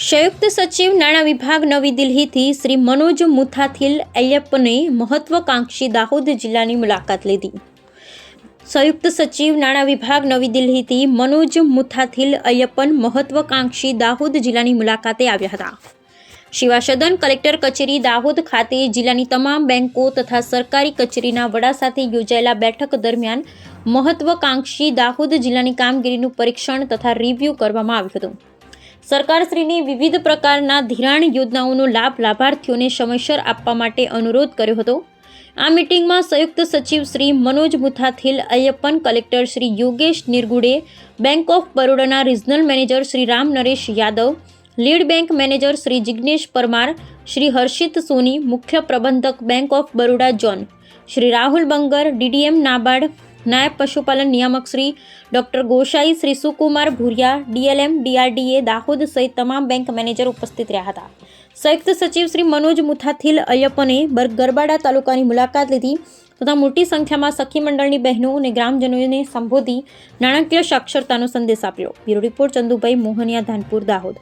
સંયુક્ત સચિવ નાણાં વિભાગ નવી દિલ્હીથી શ્રી મનોજ મુથાથિલ અય્યપ્પને મહત્વાકાંક્ષી દાહોદ જિલ્લાની મુલાકાત લીધી। સંયુક્ત સચિવ નાણાં વિભાગ નવી દિલ્હીથી મનોજ મુથાથિલ અય્યપ્પન મહત્વાકાંક્ષી દાહોદ જિલ્લાની મુલાકાતે આવ્યા હતા। શિવા સદન કલેક્ટર કચેરી દાહોદ ખાતે જિલ્લાની તમામ બેંકો તથા સરકારી કચેરીના વડા સાથે યોજાયેલા બેઠક દરમિયાન મહત્વાકાંક્ષી દાહોદ જિલ્લાની કામગીરીનું પરીક્ષણ તથા રિવ્યૂ કરવામાં આવ્યું હતું। સરકારશ્રીની વિવિધ પ્રકારના ધિરાણ યોજનાઓનો લાભ લાભાર્થીઓને સમયસર આપવા માટે અનુરોધ કર્યો હતો। આ મીટિંગમાં સંયુક્ત સચિવ Shri Manoj Muthathil Ayyappan, collector Shri Yogesh Nirgude, bank of બરોડાના regional manager Shri Ram Naresh Yadav, lead bank manager Shri Jignesh Parmar, Shri Harshit Soni, મુખ્ય પ્રબંધક bank of Baroda zone Shri Rahul Bangar, DDM NABARD, નાયબ પશુપાલન નિયામક Shri doctor Gosai, Shri Sukumar Bhuriya, DLM DRDA Dahod સહિત તમામ બેંક મેનેજર ઉપસ્થિત રહ્યા હતા। સંયુક્ત સચિવ શ્રી મનોજ મુથાથિલ અય્યપ્પને ગરબાડા તાલુકાની મુલાકાત લીધી તથા મોટી સંખ્યામાં સખી મંડળની બહેનો અને ગ્રામજનોને સંબોધી નાણાકીય સાક્ષરતાનો સંદેશ આપ્યો। Bureau report Chandubhai Mohaniya, Dhanpur, Dahod.